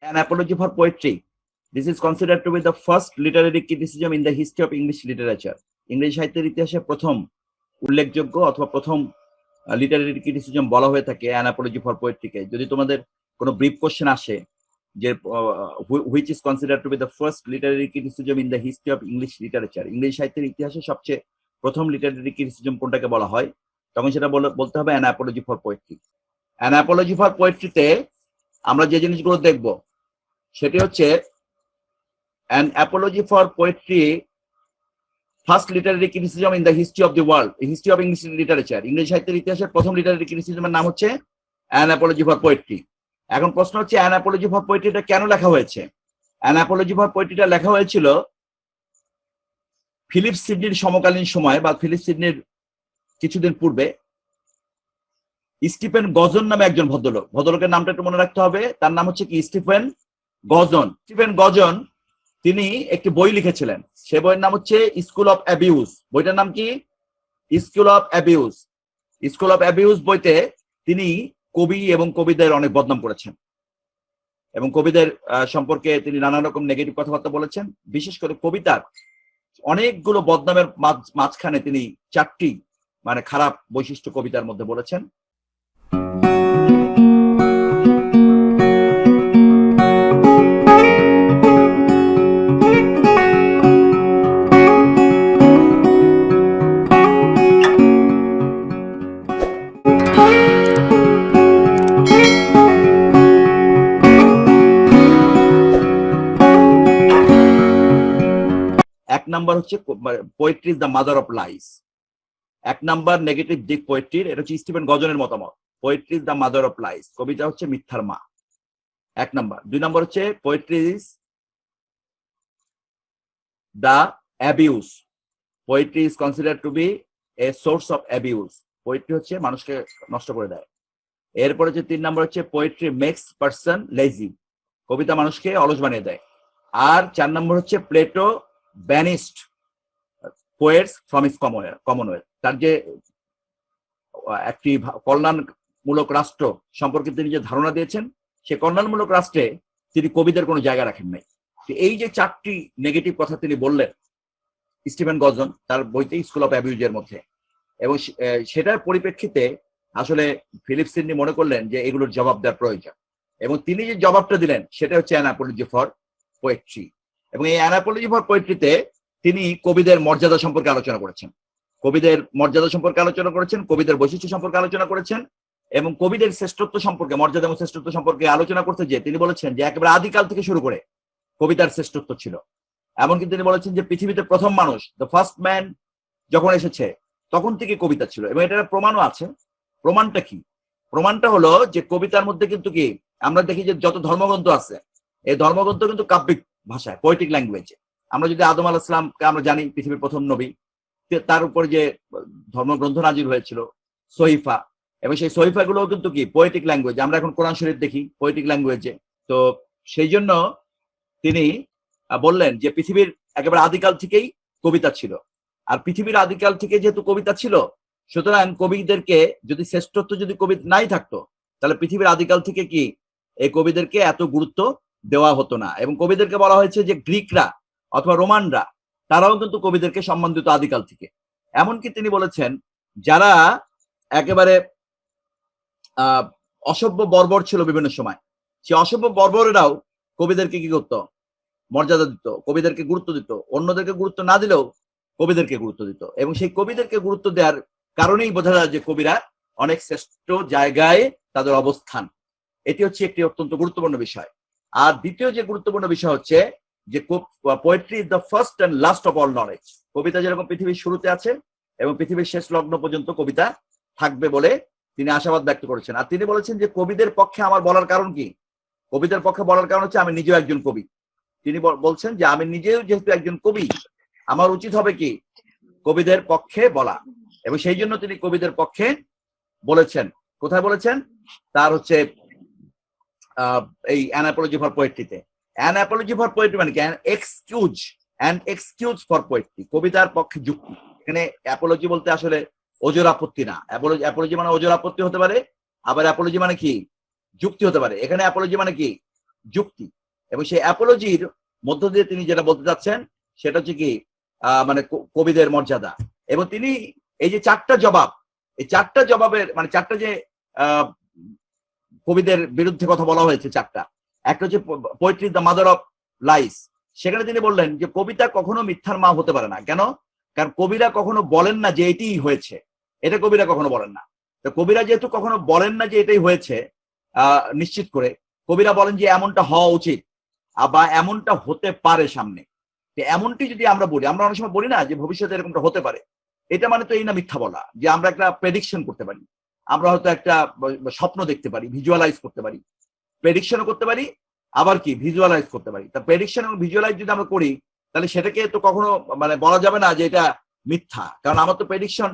An apology for poetry. This is considered to be the first literary criticism in the history of English literature. ইংরেজি সাহিত্যের ইতিহাসে প্রথম উল্লেখযোগ্য অথবা প্রথম লিটারেরি ক্রিটিসিজম বলা হয়ে থাকে অ্যান অ্যাপোলজি ফর পোয়েট্রিকে। যদি তোমাদের কোনো ব্রিফ কোশ্চেন আসে যে which is considered to be the first literary criticism in the history of English literature, ইংরেজি সাহিত্যের ইতিহাসে সবচেয়ে প্রথম লিটারেরি ক্রিটিসিজম কোনটাকে বলা হয়, তখন সেটা বলতে হবে an apology for poetry. An apology for পোয়েট্রিতে আমরা যে জিনিসগুলো দেখব সেটি হচ্ছে an apology for poetry first literary criticism in the history of the world, history of English literature. ইংরেজি সাহিত্যের ইতিহাসের প্রথম লিটারেরি ক্রিটিসিজমের নাম হচ্ছে অ্যান অ্যাপোলজি ফর পোয়েট্রি। এখন প্রশ্ন হচ্ছে অ্যান অ্যাপোলজি ফর পোয়েট্রিটা কেন লেখা হয়েছে? অ্যান অ্যাপোলজি ফর পোয়েট্রিটা লেখা হয়েছিল ফিলিপ সিডনির সমকালীন সময় বা ফিলিপ সিডনির কিছুদিন পূর্বে স্টিফেন গজন নামে একজন ভদ্রলোকের নামটা একটু মনে রাখতে হবে। তার নাম হচ্ছে কি স্টিফেন গজন। স্টিফেন গজন তিনি একটি বই লিখেছিলেন, সে বইয়ের নাম হচ্ছে স্কুল অফ অ্যাবিউজ। বইটার নাম কি? School of abuse. School of abuse বইতে তিনি কবি এবং কবিদের অনেক বদনাম করেছেন এবং কবিদের সম্পর্কে তিনি নানা রকম নেগেটিভ কথাবার্তা বলেছেন। বিশেষ করে কবিতার অনেকগুলো বদনামের মাঝখানে তিনি 4টি মানে খারাপ বৈশিষ্ট্য কবিতার মধ্যে বলেছেন। এক নাম্বার হচ্ছে poetry is the mother of lies. এক নাম্বার নেগেটিভ দিক পোয়েট্রির, এটা হচ্ছে স্টিফেন গজনের মতামত। Poetry is the mother of lies, কবিতা হচ্ছে মিথ্যার মা, এক নাম্বার। 2 নাম্বার হচ্ছে poetry is the abuse. Poetry is consider to be a source of abuse. Poetry হচ্ছে মানুষকে নষ্ট করে দেয়। এরপর হচ্ছে 3 নাম্বার হচ্ছে পোয়েট্রি মেক্স পারসন লেজি, কবিতা মানুষকে অলস বানিয়ে দেয়। আর 4 নম্বর হচ্ছে Plato banished poets from his commonwealth. তার যে একটি কল্যাণমূলক রাষ্ট্র সম্পর্কে তিনি যে ধারণা দিয়েছেন, সে কল্যাণমূলক রাষ্ট্রে তিনি কবিদের কোনো জায়গা রাখেন নাই। এই যে 4টি নেগেটিভ কথা তিনি বললেন স্টিফেন গজন তার বইতে স্কুল অফ অ্যাবিউজের মধ্যে, এবং সেটার পরিপ্রেক্ষিতে আসলে ফিলিপ সিডনি মনে করলেন যে এগুলোর জবাব দেওয়ার প্রয়োজন, এবং তিনি যে জবাবটা দিলেন সেটা হচ্ছে অ্যান অ্যাপোলজি ফর পোয়েট্রি। এবং এই অ্যান অ্যাপোলজি ফর পোয়েট্রিতে তিনি কবিদের মর্যাদা সম্পর্কে আলোচনা করেছেন, কবিদের মর্যাদা সম্পর্কে আলোচনা করেছেন, কবিদের বৈশিষ্ট্য সম্পর্কে আলোচনা করেছেন, এবং কবিদের শ্রেষ্ঠত্ব সম্পর্কে, মর্যাদা এবং শ্রেষ্ঠত্ব সম্পর্কে আলোচনা করতে যে তিনি বলেছেন যে একেবারে আদিকাল থেকে শুরু করে কবিতার শ্রেষ্ঠত্ব ছিল। এমনকি তিনি বলেছেন যে পৃথিবীতে প্রথম মানুষ, দ্য ফার্স্ট ম্যান যখন এসেছে তখন থেকে কবিতা ছিল, এবং এটার প্রমাণও আছে। প্রমাণটা কি? প্রমাণটা হলো যে কবিতার মধ্যে কিন্তু কি আমরা দেখি যে যত ধর্মগ্রন্থ আছে, এই ধর্মগ্রন্থ কিন্তু কাব্যিক ভাষায়, পোয়েটিক ল্যাঙ্গুয়েজে। আমরা যদি আদম আলাইহিস সালামকে আমরা জানি পৃথিবীর প্রথম নবী, তার উপর যে ধর্মগ্রন্থ নাজিল হয়েছিল সহিফা, এবং সেই সহিফা গুলো কিন্তু কি পোয়েটিক ল্যাঙ্গুয়েজ। আমরা এখন কোরআন শরীফ দেখি পোয়েটিক ল্যাঙ্গুয়েজে। তো সেই জন্য তিনি বললেন যে পৃথিবীর একেবারে আদিকাল থেকেই কবিতা ছিল, আর পৃথিবীর আদিকাল থেকে যেহেতু কবিতা ছিল, সুতরাং কবিদেরকে যদি শ্রেষ্ঠত্ব যদি কবি নাই থাকতো, তাহলে পৃথিবীর আদিকাল থেকে কি এই কবিদেরকে এত গুরুত্ব দেওয়া হতো না। এবং কবিদেরকে বলা হয়েছে যে গ্রিকরা অথবা রোমানরা তারাও কিন্তু কবিদেরকে সম্মান দিত আদিকাল থেকে। এমনকি তিনি বলেছেন যারা একেবারে অসভ্য বর্বর ছিল বিভিন্ন সময়, সে অসভ্য বর্বরেরাও কবিদেরকে কি করতো? মর্যাদা দিত, কবিদেরকে গুরুত্ব দিত, অন্যদেরকে গুরুত্ব না দিলেও কবিদেরকে গুরুত্ব দিত। এবং সেই কবিদেরকে গুরুত্ব দেওয়ার কারণেই বোঝা যায় যে কবিরা অনেক শ্রেষ্ঠ জায়গায় তাদের অবস্থান। এটি হচ্ছে একটি অত্যন্ত গুরুত্বপূর্ণ বিষয়। আর দ্বিতীয় যে গুরুত্বপূর্ণ বিষয় হচ্ছে যে poetry is the first and last of all knowledge. কবিতা যেরকম পৃথিবীর শুরুতে আছে এবং পৃথিবীর শেষ লগ্ন পর্যন্ত কবিতা থাকবে বলে তিনি আশাবাদ ব্যক্ত করেছেন। আর তিনি বলেছেন যে কবিদের পক্ষে আমার বলার কারণ কি? কবিদের পক্ষে বলার কারণ হচ্ছে আমি নিজেও একজন কবি। তিনি বলছেন যে আমি নিজেও যেহেতু একজন কবি, আমার উচিত হবে কি কবিদের পক্ষে বলা, এবং সেই জন্য তিনি কবিদের পক্ষে বলেছেন। কোথায় বলেছেন? তার হচ্ছে এই অ্যান অ্যাপোলজি ফর পোয়েট্রিতে। অ্যান অ্যাপোলজি ফর পোয়েট্রি মানে কি? এক্সকিউজ ফর পোয়েট্রি, কবিতার পক্ষে যুক্তি। এখানে অ্যাপোলজি বলতে আসলে ওজোর আপত্তি না। অ্যাপোলজি মানে ওজোর আপত্তি হতে পারে, আবার অ্যাপোলজি মানে কি যুক্তি হতে পারে। এখানে অ্যাপোলজি মানে কি যুক্তি। এবং সেই অ্যাপোলজির মধ্য দিয়ে তিনি যেটা বলতে চাচ্ছেন সেটা হচ্ছে কি মানে কবিদের মর্যাদা। এবং তিনি এই যে 4টা জবাব, এই 4টা জবাবের মানে 4টা যে কবিদের বিরুদ্ধে কথা বলা হয়েছে 4টা, একটা হচ্ছে poetry the mother of lies. সেখানে তিনি বললেন যে কবিতা কখনো মিথ্যার মা হতে পারে না। কেন? কারণ কবিরা কখনো বলেন না যে এটাই হয়েছে, এটা কবিরা কখনো বলেন না। তো কবিরা যেহেতু কখনো বলেন না যে এটাই হয়েছে নিশ্চিত করে, কবিরা বলেন যে এমনটা হওয়া উচিত বা এমনটা হতে পারে সামনে। এমনটি যদি আমরা বলি, আমরা অনেক সময় বলি না যে ভবিষ্যতে এরকমটা হতে পারে, এটা মানে তো এই না মিথ্যা বলা, যে আমরা একটা প্রেডিকশন করতে পারি, আমরা হয়তো একটা স্বপ্ন দেখতে পারি, ভিজুয়ালাইজ করতে পারি, প্রেডিকশনও করতে পারি, আবার কি ভিজুয়ালাইজ করতে পারি। তা প্রেডিকশন এবং ভিজুয়ালাইজ যদি আমরা করি তাহলে সেটাকে তো কখনো মানে বলা যাবে না যে এটা মিথ্যা, কারণ আমার তো প্রেডিকশন,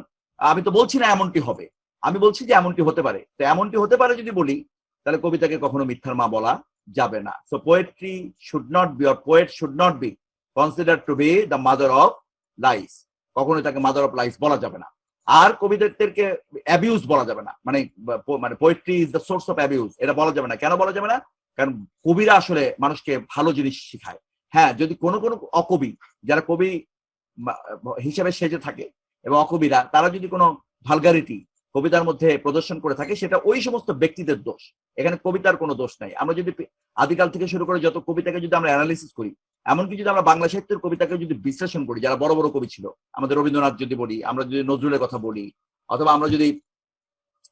আমি তো বলছি না এমনটি হবে, আমি বলছি যে এমনটি হতে পারে। তো এমনটি হতে পারে যদি বলি তাহলে কবিতাকে কখনো মিথ্যার মা বলা যাবে না। So poetry should not be, or poet should not be considered to be the mother of lies. কখনোই তাকে মাদার অফ লাইস বলা যাবে না। আর কবিদেরকে অ্যাবিউজ বলা যাবে না, মানে poetry is the source of abuse, এটা বলা যাবে না। কেন বলা যাবে না? কারণ কবিরা আসলে মানুষকে ভালো জিনিস শিখায়। হ্যাঁ, যদি কোনো কোনো অকবি, যারা কবি হিসেবে সেজে থাকে এবং অকবিরা, তারা যদি কোনো ভালগারিটি কবিতার মধ্যে প্রদর্শন করে থাকে, সেটা ওই সমস্ত ব্যক্তিদের দোষ, এখানে কবিতার কোনো দোষ নাই। আমরা যদি আদিকাল থেকে শুরু করে যত কবিতাকে যদি আমরা অ্যানালিসিস করি, এমনকি যদি আমরা বাংলা সাহিত্যের কবিতাকে যদি বিশ্লেষণ করি, যারা বড় বড় কবি ছিল, আমাদের রবীন্দ্রনাথ যদি বলি, আমরা যদি নজরুলের কথা বলি, অথবা আমরা যদি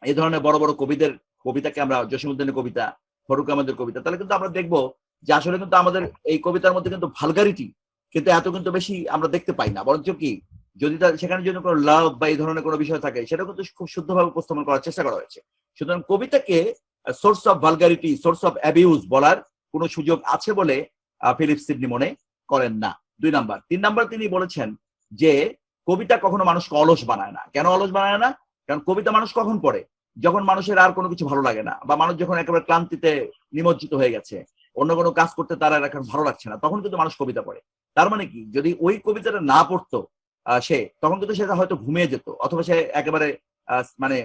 এই ধরনের বড় বড় কবিদের কবিতাকে আমরা, জসীমউদ্দিনের কবিতা, ফরুক আহমেদের কবিতা, তাহলে কিন্তু আমরা দেখবো যে আসলে কিন্তু আমাদের এই কবিতার মধ্যে কিন্তু ভালগারিটি কিন্তু এত কিন্তু বেশি আমরা দেখতে পাই না। বরঞ্চ কি, যদি সেখানে যদি কোনো লাভ বা এই ধরনের কোনো বিষয় থাকে, সেটা কিন্তু খুব শুদ্ধভাবে উপস্থাপন করার চেষ্টা করা হয়েছে। সুতরাং কবিতাকে source of vulgarity, source of abuse বলার কোনো সুযোগ আছে বলে ফিলিপ সিডনি মনে করেন না। 2 নাম্বার। 3 নাম্বার, তিনি বলেছেন যে কবিতা কখনো মানুষকে অলস বানায় না। কেন অলস বানায় না? কারণ কবিতা মানুষ কখন পড়ে? যখন মানুষের আর কোনো কিছু ভালো লাগে না, বা মানুষ যখন একেবারে ক্লান্তিতে নিমজ্জিত হয়ে গেছে, অন্য কোনো কাজ করতে তার আর এখন ভালো লাগছে না, তখন কিন্তু মানুষ কবিতা পড়ে। তার মানে কি, যদি ওই কবিতাটা না পড়তো সে, তখন কিন্তু সেটা হয়তো ঘুমিয়ে যেত, অথবা সে একেবারে মানে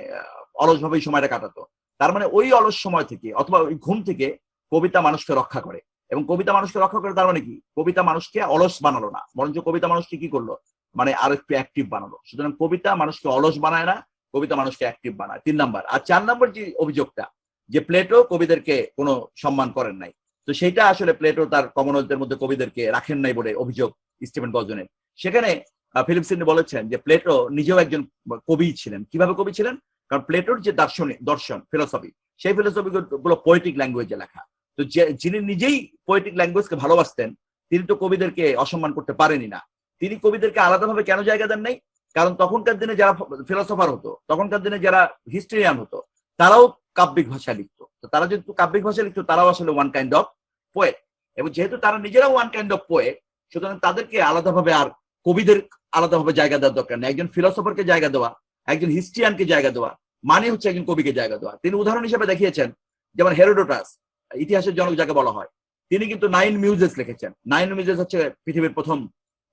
অলস ভাবেই সময়টা কাটাতো। তার মানে ওই অলস সময় থেকে অথবা ওই ঘুম থেকে কবিতা মানুষকে রক্ষা করে। এবং কবিতা মানুষকে রক্ষা করে, তার মানে কি, কবিতা মানুষকে অলস বানালো না, বরঞ্চ কবিতা মানুষকে কি করলো, মানে আরো একটু অ্যাক্টিভ বানালো। সুতরাং কবিতা মানুষকে অলস বানায় না, কবিতা মানুষকে অ্যাক্টিভ বানায়। 3 নাম্বার। আর 4 নাম্বার যে অভিযোগটা, যে প্লেটো কবিদেরকে কোনো সম্মান করেন নাই, তো সেইটা আসলে প্লেটো তার কমনওয়েলথের মধ্যে কবিদেরকে রাখেন নাই বলে অভিযোগ স্টিফেন গজনের। সেখানে ফিলিপ সিডনি বলেছেন যে প্লেটো নিজেও একজন কবি ছিলেন। কিভাবে কবি ছিলেন? কারণ প্লেটোর যে দর্শন ফিলোসফি, সেই ফিলোসফি গুলো পোয়েটিক ল্যাঙ্গুয়েজে লেখা। তো যিনি নিজেই পোয়েটিক ল্যাঙ্গুয়েজকে ভালোবাসতেন, তিনি তো কবিদেরকে অসম্মান করতে পারেনি না। তিনি কবিদেরকে আলাদাভাবে কেন জায়গা দেন নাই? কারণ তখনকার দিনে যারা ফিলোসফার হতো, তখনকার দিনে যারা হিস্টোরিয়ান হতো, তারাও কাব্যিক ভাষা লিখতো। তো তারা যেহেতু কাব্যিক ভাষা লিখতো, তারাও আসলে ওয়ান কাইন্ড অফ পোয়েট। এবং যেহেতু তারা নিজেরাও ওয়ান কাইন্ড অফ পোয়েট, সুতরাং তাদেরকে আলাদাভাবে আর কবিদের আলাদাভাবে জায়গা দেওয়ার দরকার নেই। একজন ফিলোসফারকে জায়গা দেওয়া, একজন হিস্ট্রিয়ানকে জায়গা দেওয়া মানে হচ্ছে একজন কবিকে জায়গা দেওয়া। তিনি উদাহরণ হিসেবে দেখিয়েছেন, যেমন হেরোডোটাস, ইতিহাসের জনক যাকে বলা হয়, তিনি কিন্তু 9 মিউজেস লিখেছেন। 9 মিউজেস হচ্ছে পৃথিবীর প্রথম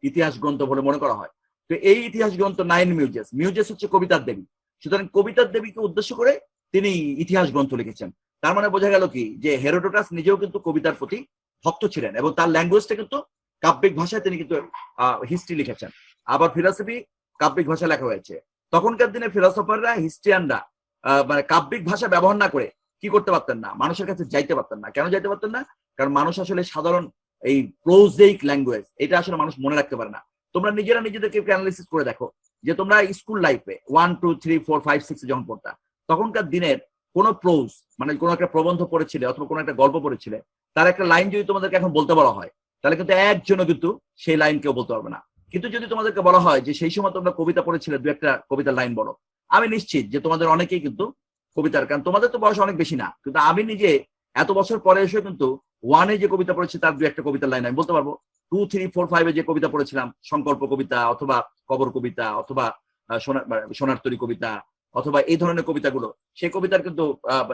ইতিহাস গ্রন্থ বলে মনে করা হয়। তো এই ইতিহাস গ্রন্থ 9 মিউজেস, মিউজেস হচ্ছে কবিতার দেবী। সুতরাং কবিতার দেবীকে উদ্দেশ্য করে তিনি ইতিহাস গ্রন্থ লিখেছেন। তার মানে বোঝা গেল কি, যে হেরোডোটাস নিজেও কিন্তু কবিতার প্রতি ভক্ত ছিলেন, এবং তার ল্যাঙ্গুয়েজটা কিন্তু কাব্যিক ভাষায় তিনি কিন্তু হিস্ট্রি লিখেছেন। আবার ফিলসফি কাব্যিক ভাষা লেখা হয়েছে। তখনকার দিনে ফিলোসফাররা, হিস্ট্রিয়ানরা মানে কাব্যিক ভাষা ব্যবহার না করে কি করতে পারতেন না, মানুষের কাছে যাইতে পারতেন না। কেন যাইতে পারতেন না? কারণ মানুষ আসলে সাধারণ এই প্রোজেইক ল্যাঙ্গুয়েজ, এটা আসলে মানুষ মনে রাখতে পারে না। তোমরা নিজেরা নিজেদেরকে অ্যানালিসিস করে দেখো, যে তোমরা স্কুল লাইফে 1, 2, 3, 4, 5, 6 যখন পড়তা, তখনকার দিনের কোন প্রোজ, মানে কোন একটা প্রবন্ধ পড়েছিলে অথবা কোন একটা গল্প পড়েছিলে, তার একটা লাইন যদি তোমাদেরকে এখন বলতে বলা হয়, তাহলে কিন্তু একজনও কিন্তু সেই লাইন কেউ বলতে পারবে না। কিন্তু যদি তোমাদেরকে বলা হয় যে সেই সময় তোমরা কবিতা পড়েছিলে, 2-একটা কবিতার লাইন বলো, আমি নিশ্চিত যে তোমাদের অনেকেই কিন্তু কবিতার, কারণ তোমাদের তো বয়স অনেক বেশি না, কিন্তু আমি নিজে এত বছর পরে এসে কিন্তু 1-এ যে কবিতা পড়েছি তার 2-একটা কবিতার লাইন আমি বলতে পারবো। 2, 3, 4, 5-এ যে কবিতা পড়েছিলাম, সংকল্প কবিতা অথবা কবর কবিতা অথবা সোনার তরী কবিতা অথবা এই ধরনের কবিতাগুলো, সেই কবিতার কিন্তু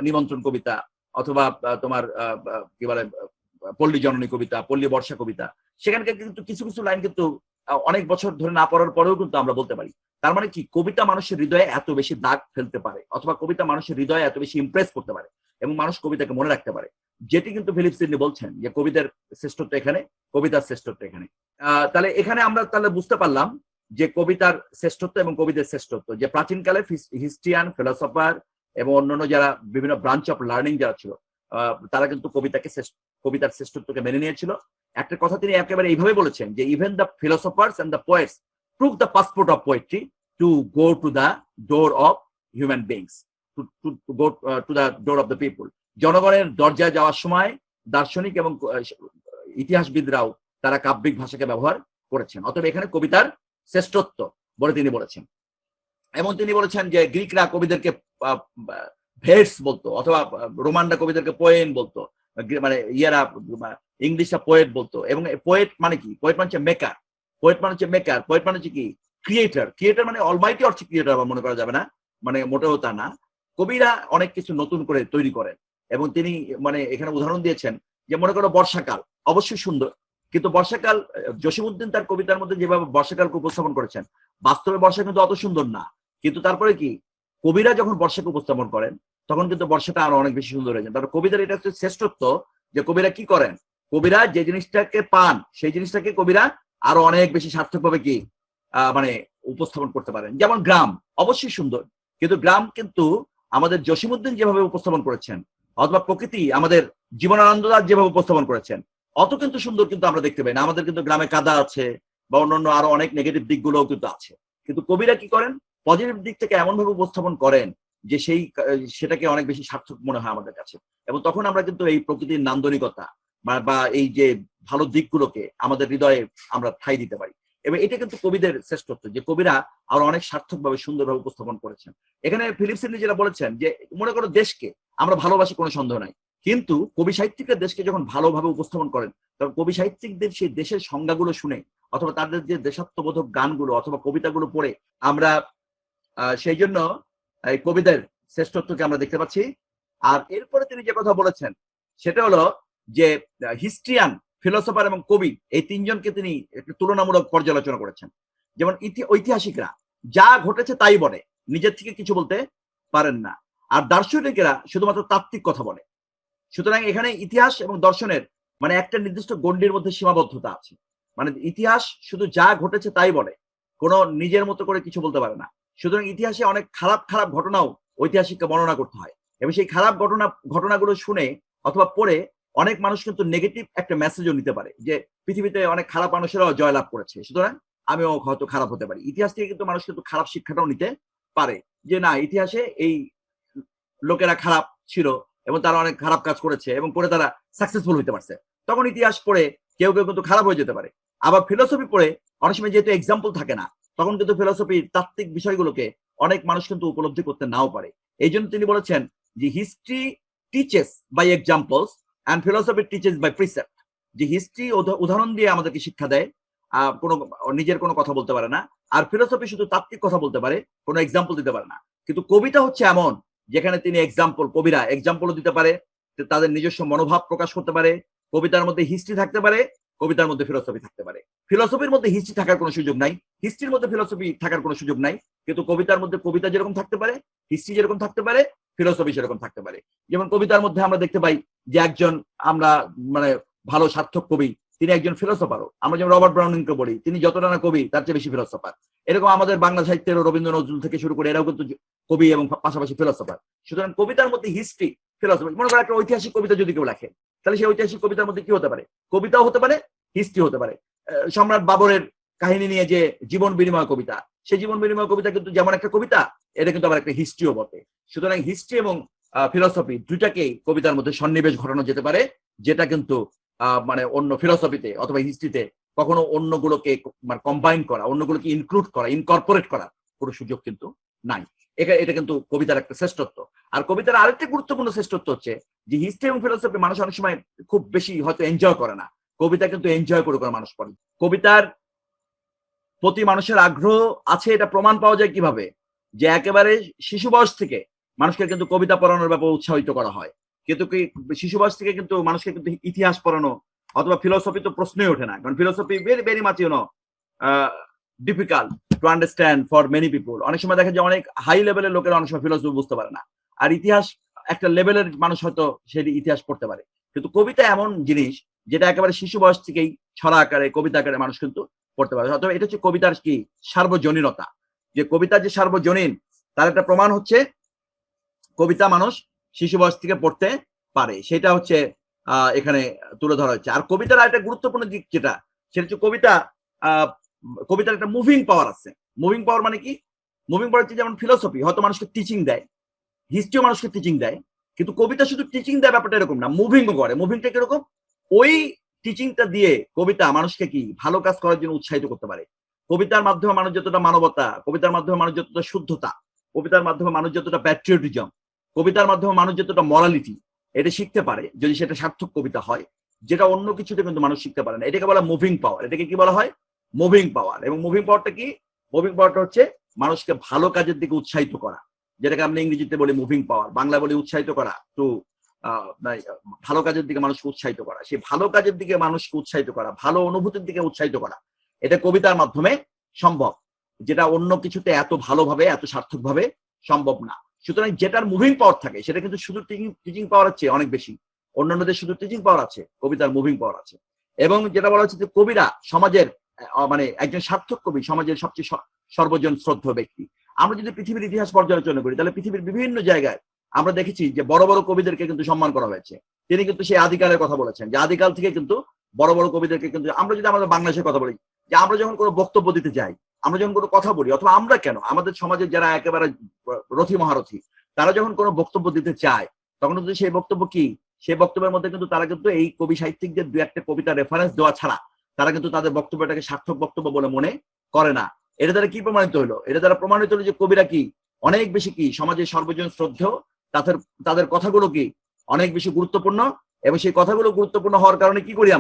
নিমন্ত্রণ কবিতা অথবা তোমার কি বলে পল্লী জননী কবিতা, পল্লী বর্ষা কবিতা, সেখানকার কিন্তু কিছু কিছু লাইন কিন্তু অনেক বছর ধরে না পড়ার পরেও কিন্তু আমরা বলতে পারি। তার মানে কি, কবিতা মানুষের হৃদয়ে এত বেশি দাগ ফেলতে পারে, অথবা কবিতা মানুষের হৃদয়ে এত বেশি ইমপ্রেস করতে পারে। এবং মানুষ কবিতাকে মনে রাখতে পারে, যেটি কিন্তু ফিলিপ সিডনি বলছেন যে কবিদের শ্রেষ্ঠত্ব এখানে, কবিতার শ্রেষ্ঠত্ব এখানে। তাহলে এখানে আমরা তাহলে বুঝতে পারলাম যে কবিতার শ্রেষ্ঠত্ব এবং কবিদের শ্রেষ্ঠত্ব, যে প্রাচীনকালে হিস্ট্রিয়ান, ফিলোসফার এবং অন্যান্য যারা বিভিন্ন ব্রাঞ্চ অফ লার্নিং যারা ছিল, তারা কিন্তু কবিতার শ্রেষ্ঠত্বকে মেনে নিয়েছিল। একটা কথা তিনি একেবারে এইভাবে বলেছেন যে even the philosophers and the poets prove the passport of poetry to go to the door of human beings, to go to the door of the people. জনগণের দরজায় যাওয়ার সময় দার্শনিক এবং ইতিহাসবিদরাও তারা কাব্যিক ভাষাকে ব্যবহার করেছেন। অতএব এখানে কবিতার শ্রেষ্ঠত্ব বলে তিনি বলেছেন। এবং তিনি বলেছেন যে গ্রিকরা কবিদেরকে ভেটস বলতো, অথবা রোমানরা কবিদেরকে পোয়েম বলতো, মানে ইয়ারা ইংলিশরা পোয়েট বলতো। এবং পোয়েট মানে কি? পোয়েট মানে হচ্ছে মেকার, পোয়েট মানে হচ্ছে মেকার, পোয়েট মানে হচ্ছে কি? ক্রিয়েটার। ক্রিয়েটার মানে অলমাইটি অর্থে ক্রিয়েটার আবার মনে করা যাবে না, মানে মোটেও তা না। কবিরা অনেক কিছু নতুন করে তৈরি করেন। এবং তিনি মানে এখানে উদাহরণ দিয়েছেন যে মনে করো বর্ষাকাল অবশ্যই সুন্দর, কিন্তু বর্ষাকাল জসিমউদ্দিন তার কবিতার মধ্যে যেভাবে বর্ষাকালকে উপস্থাপন করেছেন, বাস্তবে বর্ষা কিন্তু অত সুন্দর না, কিন্তু তারপরে কি কবিরা যখন বর্ষাকে উপস্থাপন করেন তখন কিন্তু বর্ষাটা আরো অনেক বেশি সুন্দর হয়ে যায়। তারপর কবিতার এটা হচ্ছে শ্রেষ্ঠত্ব যে কবিরা কি করেন, কবিরা যে জিনিসটাকে পান সেই জিনিসটাকে কবিরা আরো অনেক বেশি সার্থকভাবে কি মানে উপস্থাপন করতে পারেন। যেমন গ্রাম অবশ্যই সুন্দর, কিন্তু গ্রাম কিন্তু আমাদের জসিমউদ্দিন যেভাবে উপস্থাপন করেছেন, অথবা প্রকৃতি আমাদের জীবনানন্দদাস যেভাবে উপস্থাপন করেছেন, অত কিন্তু সুন্দর কিন্তু আমরা দেখতে পাই না। আমাদের কিন্তু গ্রামে কাদা আছে বা অন্যান্য আরো অনেক নেগেটিভ দিকগুলোও কিন্তু আছে, কিন্তু কবিরা কি করেন, পজিটিভ দিক থেকে এমন ভাবে উপস্থাপন করেন যে সেটাকে অনেক বেশি সার্থক মনে হয় আমাদের কাছে। এবং তখন আমরা কিন্তু এই প্রকৃতির নান্দনিকতা বা এই যে ভালো দিকগুলোকে আমাদের হৃদয়ে আমরা ঠাঁই দিতে পারি। এবং এটা কিন্তু কবিদের শ্রেষ্ঠত্ব, যে কবিরা আরো অনেক সার্থকভাবে সুন্দরভাবে উপস্থাপন করেছেন। এখানে ফিলিপ সিডনি যেটা বলেছেন যে মনে করো দেশকে আমরা ভালোবাসি, কোনো সন্দেহ নাই, কিন্তু কবি সাহিত্যিকরা দেশকে যখন ভালোভাবে উপস্থাপন করেন তখন কবি সাহিত্যিকদের সেই দেশের সংজ্ঞাগুলো শুনে অথবা তাদের যে দেশাত্মবোধক গানগুলো অথবা কবিতাগুলো পড়ে আমরা সেই জন্য এই কবিদের শ্রেষ্ঠত্বকে আমরা দেখতে পাচ্ছি। আর এরপরে তিনি যে কথা বলেছেন সেটা হলো যে হিস্ট্রিয়ান, ফিলোসফার এবং কবি এই তিনজনকে তিনি একটু তুলনামূলক পর্যালোচনা করেছেন। যেমন ঐতিহাসিকরা যা ঘটেছে তাই বলে, নিজের থেকে কিছু বলতে পারেন না। আর দার্শনিকেরা শুধুমাত্র তাত্ত্বিক কথা বলে। সুতরাং এখানে ইতিহাস এবং দর্শনের মানে একটা নির্দিষ্ট গণ্ডির মধ্যে সীমাবদ্ধতা আছে। মানে ইতিহাস শুধু যা ঘটেছে তাই বলে, কোনো নিজের মতো করে কিছু বলতে পারে না। সুতরাং ইতিহাসে অনেক খারাপ খারাপ ঘটনাও ঐতিহাসিককে বর্ণনা করতে হয়, এবং সেই খারাপ ঘটনাগুলো শুনে অথবা পড়ে অনেক মানুষ কিন্তু নেগেটিভ একটা মেসেজও নিতে পারে যে পৃথিবীতে অনেক খারাপ মানুষেরাও জয়লাভ করেছে, সুতরাং আমিও হয়তো খারাপ হতে পারি। ইতিহাস থেকে কিন্তু মানুষ কিন্তু খারাপ শিক্ষাটাও নিতে পারে, যে না ইতিহাসে এই লোকেরা খারাপ ছিল এবং তারা অনেক খারাপ কাজ করেছে এবং পরে তারা সাকসেসফুল হইতে পারছে। তখন ইতিহাস পড়ে কেউ কেউ কিন্তু খারাপ হয়ে যেতে পারে। আবার ফিলোসফি পড়ে অনেক সময় যেহেতু এক্সাম্পল থাকে না, তখন কিন্তু ফিলোসফির তাত্ত্বিক বিষয়গুলোকে অনেক মানুষ কিন্তু উপলব্ধি করতে নাও পারে। এই জন্য তিনি বলেছেন যে history teaches by examples and philosophy teaches by precept. যে হিস্ট্রি উদাহরণ দিয়ে আমাদেরকে শিক্ষা দেয়, কোনো নিজের কোনো কথা বলতে পারে না। আর ফিলোসফি শুধু তাত্ত্বিক কথা বলতে পারে, কোনো এক্সাম্পল দিতে পারে না। কিন্তু কবিতা হচ্ছে এমন যেখানে তিনি কবিরা এক্সাম্পলও দিতে পারে, তাদের নিজস্ব মনোভাব প্রকাশ করতে পারে। কবিতার মধ্যে হিস্ট্রি থাকতে পারে, কবিতার মধ্যে ফিলোসফি থাকতে পারে। ফিলোসফির মধ্যে হিস্ট্রি থাকার কোনো সুযোগ নাই, হিস্ট্রির মধ্যে ফিলোসফি থাকার কোনো সুযোগ নাই। কিন্তু কবিতার মধ্যে কবিতা যেরকম থাকতে পারে, হিস্ট্রি যেরকম থাকতে পারে, ফিলোসফি সেরকম থাকতে পারে। যেমন কবিতার মধ্যে আমরা দেখতে পাই যে একজন আমরা মানে ভালো সার্থক কবি তিনি একজন ফিলোসফারও। আমরা যেমন রবার্ট ব্রাউনিংকে বলি তিনি যতটা না কবি তার চেয়ে বেশি ফিলোসফার। এরকম আমাদের বাংলা সাহিত্যের রবীন্দ্র নজরুল থেকে শুরু করে এরাও কিন্তু কবি এবং পাশাপাশি ফিলোসফার। সুতরাং কবিতার মধ্যে হিস্ট্রি, ফিলোসফি। মনে করেন একটা ঐতিহাসিক কবিতা যদি কেউ লেখে, তাহলে সেই ঐতিহাসিক কবিতার মধ্যে কি হতে পারে? কবিতাও হতে পারে, হিস্ট্রি হতে পারে। সম্রাট বাবরের কাহিনী নিয়ে যে জীবন বিনিময় কবিতা, সেই জীবন বিনিময় কবিতা কিন্তু যেমন একটা কবিতা, এটা কিন্তু আবার একটা হিস্ট্রিও বটে। সুতরাং হিস্ট্রি এবং ফিলোসফি দুইটাকেই কবিতার মধ্যে সন্নিবেশ ঘটানো যেতে পারে, যেটা কিন্তু মানে অন্য ফিলোসফিতে অথবা হিস্ট্রিতে কখনো অন্যগুলোকে মানে কম্বাইন করা, অন্যগুলোকে ইনক্লুড করা, ইনকর্পোরেট করার কোনো সুযোগ কিন্তু নাই। এটা কিন্তু কবিতার একটা শ্রেষ্ঠত্ব। আর কবিতার আরেকটা গুরুত্বপূর্ণ শ্রেষ্ঠত্ব হচ্ছে যে হিস্ট্রি এবং ফিলোসফি মানুষ অনেক সময় খুব বেশি হয়তো এনজয় করে না, কবিতা কিন্তু এনজয় করে মানুষ পড়ে। কবিতার প্রতি মানুষের আগ্রহ আছে, এটা প্রমাণ পাওয়া যায় কিভাবে? যে একেবারে শিশু বয়স থেকে মানুষকে কিন্তু কবিতা পড়ানোর ব্যাপারে উৎসাহিত করা হয়। কিন্তু কি শিশু বয়স থেকে কিন্তু মানুষকে কিন্তু ইতিহাস পড়ানো অথবা ফিলোসফি তো প্রশ্নই ওঠে না, কারণ philosophy very very much difficult to understand for many people. অনেক সময় দেখা যায় অনেক হাই লেভেলের লোকেরা অনেক সময় ফিলোসফি বুঝতে পারে না। আর ইতিহাস একটা লেভেলের মানুষ হয়তো সেই ইতিহাস পড়তে পারে, কিন্তু কবিতা এমন জিনিস যেটা একেবারে শিশু বয়স থেকেই ছড়া আকারে কবিতা আকারে মানুষ কিন্তু পড়তে পারে। অথবা এটা হচ্ছে কবিতার কি সার্বজনীনতা, যে কবিতা যে সার্বজনীন তার একটা প্রমাণ হচ্ছে কবিতা মানুষ শিশু বয়স থেকে পড়তে পারে, সেটা হচ্ছে এখানে তুলে ধরা হচ্ছে। আর কবিতার একটা গুরুত্বপূর্ণ দিক যেটা, সেটা হচ্ছে কবিতার একটা মুভিং পাওয়ার আছে। মুভিং পাওয়ার মানে কি? মুভিং পাওয়ার হচ্ছে যেমন ফিলোসফি হয়তো মানুষকে টিচিং দেয়, হিস্ট্রিও মানুষকে টিচিং দেয়, কিন্তু কবিতা শুধু টিচিং দেয় ব্যাপারটা এরকম না, মুভিংও করে। মুভিংটা কিরকম? ওই টিচিংটা দিয়ে কবিতা মানুষকে কি ভালো কাজ করার জন্য উৎসাহিত করতে পারে। কবিতার মাধ্যমে মানুষ যতটা মানবতা, কবিতার মাধ্যমে মানুষ যতটা শুদ্ধতা, কবিতার মাধ্যমে মানুষ যতটা প্যাট্রিয়টিজম, কবিতার মাধ্যমে মানুষ যতটা মরালিটি, এটা শিখতে পারে যদি সেটা সার্থক কবিতা হয়, যেটা অন্য কিছুতে কিন্তু মানুষ শিখতে পারে না। এটাকে বলা মুভিং পাওয়ার। এটাকে কি বলা হয়? মুভিং পাওয়ার। এবং মুভিং পাওয়ারটা কি? মুভিং পাওয়ারটা হচ্ছে মানুষকে ভালো কাজের দিকে উৎসাহিত করা, যেটাকে আমরা ইংরেজিতে বলি মুভিং পাওয়ার, বাংলা বলি উৎসাহিত করা। তো ভালো কাজের দিকে মানুষকে উৎসাহিত করা, সেই ভালো কাজের দিকে মানুষকে উৎসাহিত করা, ভালো অনুভূতির দিকে উৎসাহিত করা, এটা কবিতার মাধ্যমে সম্ভব, যেটা অন্য কিছুতে এত ভালোভাবে এত সার্থকভাবে সম্ভব না। সুতরাং যেটার মুভিং পাওয়ার থাকে সেটা কিন্তু শুধু টিচিং পাওয়ার চেয়ে অনেক বেশি। অন্যান্যদের শুধু টিচিং পাওয়ার আছে, কবিতার মুভিং পাওয়ার আছে। এবং যেটা বলা হচ্ছে যে কবিরা সমাজের মানে একজন সার্থক কবি সমাজের সবচেয়ে সর্বজন শ্রদ্ধেয় ব্যক্তি। আমরা যদি পৃথিবীর ইতিহাস পর্যালোচনা করি তাহলে পৃথিবীর বিভিন্ন জায়গায় আমরা দেখেছি যে বড় বড় কবিদেরকে কিন্তু সম্মান করা হয়েছে। তিনি কিন্তু সেই আদিকালের কথা বলেছেন, যে আদিকাল থেকে কিন্তু বড় বড় কবিদেরকে কিন্তু, আমরা যদি আমাদের বাংলাদেশের কথা বলি, যে আমরা যখন কোনো বক্তব্য দিতে যাই, আমরা যখন কোনো কথা বলি, অথবা আমরা কেন আমাদের সমাজের যারা একেবারে রথী মহারথী, তারা যখন কোনো বক্তব্য দিতে চায়, তখন কিন্তু সেই বক্তব্য কি, সেই বক্তব্যের মধ্যে কিন্তু তারা কিন্তু এই কবি সাহিত্যিকদের দু একটা কবিতা রেফারেন্স দেওয়া ছাড়া তারা কিন্তু তাদের বক্তব্যটাকে সার্থক বক্তব্য বলে মনে করে না। এটা দ্বারা কি প্রমাণিত হলো? এটা দ্বারা প্রমাণিত হলো যে কবিরা কি অনেক বেশি কি সমাজের সর্বজন শ্রদ্ধেয়, তাদের কথাগুলো কি অনেক বেশি গুরুত্বপূর্ণ, এবং সেই কথাগুলো গুরুত্বপূর্ণ হওয়ার কারণে কি করি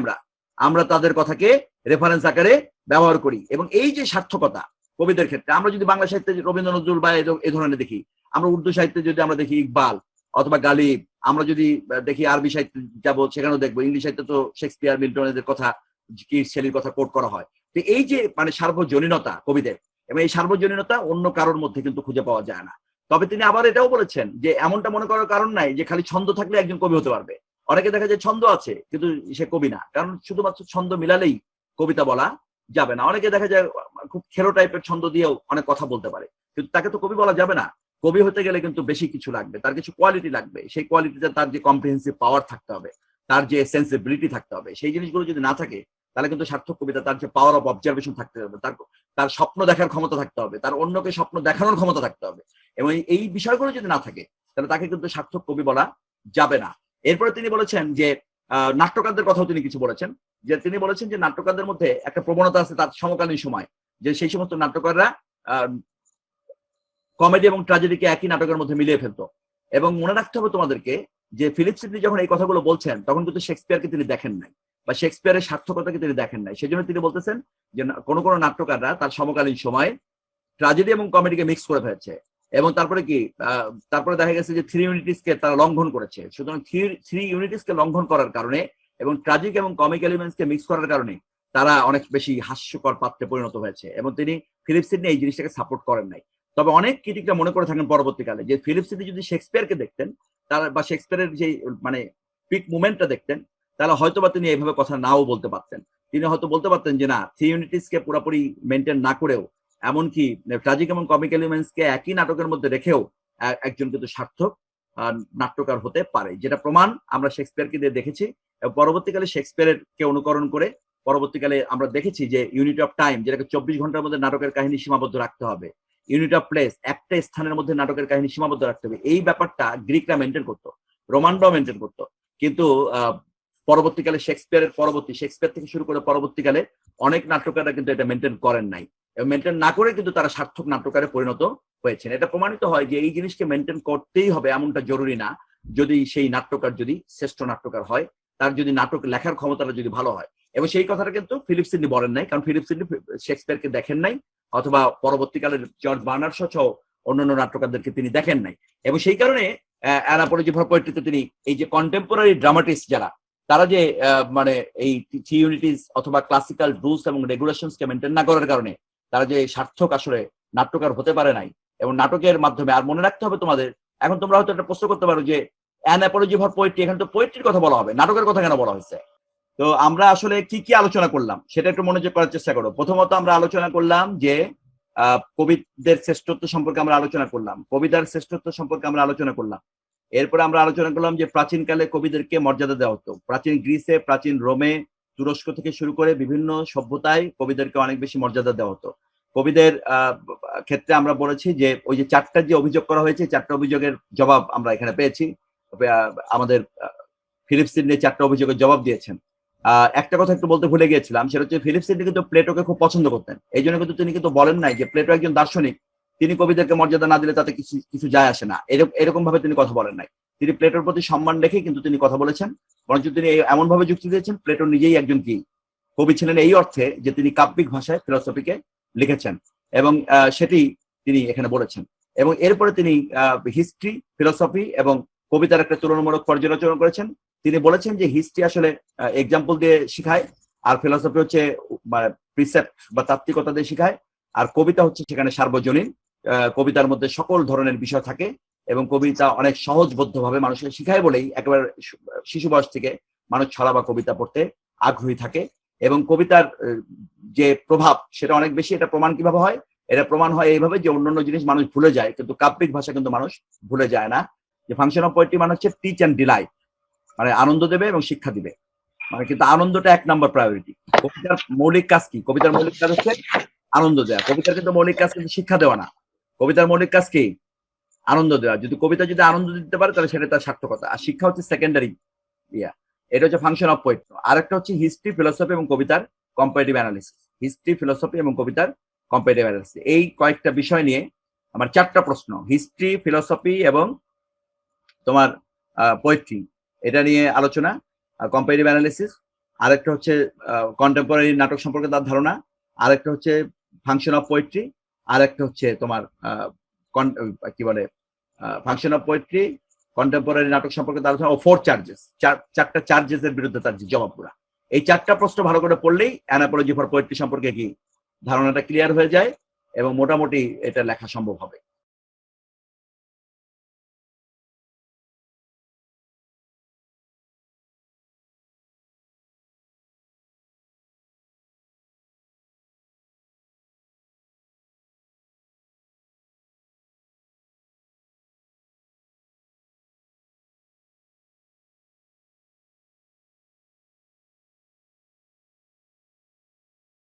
আমরা তাদের কথাকে রেফারেন্স আকারে ব্যবহার করি। এবং এই যে সার্থকতা কবিদের ক্ষেত্রে, আমরা যদি বাংলা সাহিত্যে রবীন্দ্র নজরুল বা এই ধরনের দেখি, আমরা উর্দু সাহিত্যে যদি আমরা দেখি ইকবাল অথবা গালিব, আমরা যদি দেখি আরবি সাহিত্যে যাবো সেখানেও দেখবো, ইংলিশ সাহিত্যে তো শেক্সপিয়ার মিল্টনের কথা, কিটস শেলির কথা কোট করা হয়। তো এই যে মানে সার্বজনীনতা কবিদের, এবং এই সার্বজনীনতা অন্য কারোর মধ্যে কিন্তু খুঁজে পাওয়া যায় না। তবে তিনি আবার এটাও বলেছেন যে এমনটা মনে করার কারণ নাই যে খালি ছন্দ থাকলে একজন কবি হতে পারবে। অনেকে দেখা যায় ছন্দ আছে কিন্তু সে কবি না, কারণ শুধুমাত্র ছন্দ মিলালেই কবিতা বলা যাবে না। অনেকে দেখা যায় খুব খেলো টাইপের ছন্দ দিয়েও অনেক কথা বলতে পারে, কিন্তু তাকে তো কবি বলা যাবে না। কবি হতে গেলে কিন্তু বেশি কিছু লাগবে, তার কিছু কোয়ালিটি লাগবে। সেই কোয়ালিটিতে তার যে কম্প্রিহেন্সিভ পাওয়ার থাকতে হবে, তার যে সেন্সিবিলিটি থাকতে হবে, সেই জিনিসগুলো যদি না থাকে তাহলে কিন্তু সার্থক কবিতা, তার যে পাওয়ার অফ অবজারভেশন থাকতে হবে, তার স্বপ্ন দেখার ক্ষমতা থাকতে হবে, তার অন্যকে স্বপ্ন দেখানোর ক্ষমতা থাকতে হবে, এবং এই বিষয়গুলো যদি না থাকে তাহলে তাকে কিন্তু সার্থক কবি বলা যাবে না। এরপরে তিনি বলেছেন যে নাট্যকারদের কথাও তিনি কিছু বলেছেন, যে তিনি বলেছেন যে নাট্যকারদের মধ্যে একটা প্রবণতা আছে তার সমকালীন সময়, যে সেই সমস্ত নাট্যকাররা কমেডি এবং ট্র্যাজেডিকে একই নাটকের মধ্যে মিলিয়ে ফেলতো। এবং মনে রাখতে হবে তোমাদেরকে যে ফিলিপ সিডনি যখন এই কথাগুলো বলছেন তখন কিন্তু শেক্সপিয়ারকে তিনি দেখেন নাই, বা শেক্সপিয়ারের সার্থকতাকে তিনি দেখেন নাই। সেজন্য তিনি বলতেছেন যে কোন কোন নাট্যকাররা তার সমকালীন সময়ে ট্র্যাজেডি এবং কমেডিকে মিক্স করে ফেলেছে, এবং তারপরে দেখা গেছে যে 3 ইউনিটিসকে তারা লঙ্ঘন করেছে। সুতরাং 3 ইউনিটিসকে লঙ্ঘন করার কারণে এবং ট্র্যাজিক এবং কমিক এলিমেন্টসকে মিক্স করার কারণে তারা অনেক বেশি হাস্যকর পাত্রে পরিণত হয়েছে, এবং তিনি ফিলিপ সিডনি এই জিনিসটাকে সাপোর্ট করেন নাই। তবে অনেক ক্রিটিকরা মনে করে থাকেন পরবর্তীকালে যে ফিলিপ সিডনি যদি শেক্সপিয়ারকে দেখতেন, তার বা শেক্সপিয়ারের যে মানে পিক মুভমেন্টটা দেখতেন, তাহলে হয়তো বা তিনি এইভাবে কথা নাও বলতে পারতেন। তিনি হয়তো বলতে পারতেন যে না, 3 ইউনিটিসকে পুরোপুরি মেনটেন না করেও, এমনকি ট্র্যাজিক এবং কমিক এলিমেন্টসকে একই নাটকের মধ্যে রেখেও একজন কিন্তু সার্থক নাট্যকার হতে পারে, যেটা প্রমাণ আমরা শেক্সপিয়ারকে দিয়ে দেখেছি। এবং পরবর্তীকালে শেক্সপিয়ারের কে অনুকরণ করে পরবর্তীকালে আমরা দেখেছি যে ইউনিট অফ টাইম, যেটাকে 24 ঘন্টার মধ্যে নাটকের কাহিনী সীমাবদ্ধ রাখতে হবে, ইউনিট অফ প্লেস, একটা স্থানের মধ্যে নাটকের কাহিনী সীমাবদ্ধ রাখতে হবে, এই ব্যাপারটা গ্রিকরা মেনটেন করতো, রোমানরাও মেনটেন করতো। কিন্তু পরবর্তীকালে শেক্সপিয়ার থেকে শুরু করে পরবর্তীকালে অনেক নাট্যকাররা কিন্তু এটা মেনটেন করেন নাই, এবং মেনটেন না করে কিন্তু তারা সার্থক নাট্যকারে পরিণত হয়েছেন। এটা প্রমাণিত হয় যে এই জিনিসকে মেনটেন করতেই হবে এমনটা জরুরি না, যদি সেই নাট্যকার যদি শ্রেষ্ঠ নাট্যকার হয়, তার যদি নাটক লেখার ক্ষমতাটা যদি ভালো হয়। এবং সেই কথাটা কিন্তু ফিলিপ সিডনি বলেন নাই, কারণ ফিলিপ সিডনি শেক্সপিয়ারকে দেখেন নাই, অথবা পরবর্তীকালে জর্জ বার্নার্ড শো সহ অন্যান্য নাট্যকারদেরকে তিনি দেখেন নাই। এবং সেই কারণে অ্যানাপোলজি ফর পোয়েট্রিতে তিনি এই যে কন্টেম্পোরারি ড্রামাটিস্ট যারা, তারা যে মানে এই 3 ইউনিটিস অথবা ক্লাসিক্যাল রুলস এবং রেগুলেশনসকে মেনটেন না করার কারণে তারা যে সার্থক আসলে নাট্যকার হতে পারে নাই। এবং নাটকের মাধ্যমে, আর মনে রাখতে হবে তোমাদের, এখন তোমরা হয়তো একটা প্রশ্ন করতে পারো যে অ্যান অ্যাপোলজি ফর পোয়েট্রি, এখানে তো পোয়েট্রির কথা বলা হবে, নাটকের কথা কেন বলা হয়েছে? তো আমরা আসলে কি কি আলোচনা করলাম সেটা একটু মনোযোগ করার চেষ্টা করো। প্রথমত আমরা আলোচনা করলাম যে কবিদের শ্রেষ্ঠত্ব সম্পর্কে আমরা আলোচনা করলাম, কবিতার শ্রেষ্ঠত্ব সম্পর্কে আমরা আলোচনা করলাম। এরপরে আমরা আলোচনা করলাম যে প্রাচীনকালে কবিদেরকে মর্যাদা দেওয়া হতো। প্রাচীন গ্রিসে, প্রাচীন রোমে, তুরস্ক থেকে শুরু করে বিভিন্ন সভ্যতায় কবিদেরকে অনেক বেশি মর্যাদা দেওয়া হতো। কবিদের ক্ষেত্রে আমরা বলেছি যে ওই যে 4টা যে অভিযোগ করা হয়েছে, 4টা অভিযোগের জবাব আমরা এখানে পেয়েছি। আমাদের ফিলিপ সিডনি 4টা অভিযোগের জবাব দিয়েছেন। একটা কথা একটু বলতে ভুলে গিয়েছিলাম, সেটা হচ্ছে ফিলিপ সিডনি কিন্তু প্লেটোকে খুব পছন্দ করতেন। এই জন্য কিন্তু তিনি কিন্তু বলেন নাই যে প্লেটো একজন দার্শনিক, তিনি কবিদেরকে মর্যাদা না দিলে তাতে কিছু যায় আসে না, এরকম ভাবে তিনি কথা বলেন নাই। তিনি প্লেটোর প্রতি সম্মান রেখে কিন্তু তিনি কথা বলেছেন, বরঞ্চ তিনি এমন ভাবে যুক্তি দিয়েছেন প্লেটো নিজেই একজন কি কবি ছিলেন, এই অর্থে যে তিনি কাব্যিক ভাষায় ফিলসফিকে লিখেছেন, এবং সেটি তিনি এখানে বলেছেন। এবং এরপরে তিনি হিস্ট্রি, ফিলসফি এবং কবিতার একটা তুলনামূলক পর্যালোচনা করেছেন। তিনি বলেছেন যে হিস্ট্রি আসলে এক্সাম্পল দিয়ে শিখায়, আর ফিলসফি হচ্ছে প্রিসেপ্ট বা তাত্ত্বিকতা দিয়ে শিখায়, আর কবিতা হচ্ছে সেখানে সার্বজনীন। কবিতার মধ্যে সকল ধরনের বিষয় থাকে এবং কবিতা অনেক সহজবদ্ধ ভাবে মানুষকে শিখায় বলেই একেবারে শিশু বয়স থেকে মানুষ ছড়া বা কবিতা পড়তে আগ্রহী থাকে। এবং কবিতার যে প্রভাব সেটা অনেক বেশি। এটা প্রমাণ কিভাবে হয়? এটা প্রমাণ হয় এইভাবে যে অন্যান্য জিনিস মানুষ ভুলে যায়, কিন্তু কাব্যিক ভাষা কিন্তু মানুষ ভুলে যায় না। যে ফাংশন অফ পোয়েট্রি মানে হচ্ছে টিচ অ্যান্ড ডিলাইট, মানে আনন্দ দেবে এবং শিক্ষা দিবে, মানে কিন্তু আনন্দটা 1 নম্বর প্রায়োরিটি। কবিতার মৌলিক কাজ কি? কবিতার মৌলিক কাজ হচ্ছে আনন্দ দেওয়া। কবিতার কিন্তু মৌলিক কাজ কিন্তু শিক্ষা দেওয়া না। কবিতার মৌলিক কাজ কি? আনন্দ দেওয়া। যদি কবিতা যদি আনন্দ দিতে পারে তাহলে সেটা তার সার্থকতা, আর শিক্ষা হচ্ছে সেকেন্ডারি ইয়া। এটা হচ্ছে ফাংশন অফ পোয়েট্রি। আরেকটা হচ্ছে হিস্ট্রি, ফিলসফি এবং কবিতার কম্পারেটিভ অ্যানালিসিস। হিস্ট্রি, ফিলসফি এবং কবিতার কম্পারেটিভ অ্যানালিসিস, এই কয়েকটা বিষয় নিয়ে আমার 4টা প্রশ্ন, হিস্ট্রি, ফিলসফি এবং তোমার পোয়েট্রি, এটা নিয়ে আলোচনা, কম্পারেটিভ অ্যানালিসিস। আরেকটা হচ্ছে কন্টেম্পোরারি নাটক সম্পর্কে তার ধারণা, আরেকটা হচ্ছে ফাংশন অফ পোয়েট্রি, আরেকটা হচ্ছে তোমার কি বলে ফাংশন অফ পোয়েট্রি, কন্টেম্পোরারি নাটক সম্পর্কে তার আলোচনা ও 4 চার্জেস, 4টা চার্জেস এর বিরুদ্ধে তার জবাবগুলো। এই 4টা প্রশ্ন ভালো করে পড়লেই অ্যান অ্যাপোলজি ফর পোয়েট্রি সম্পর্কে কি ধারণাটা ক্লিয়ার হয়ে যায় এবং মোটামুটি এটা লেখা সম্ভব হবে।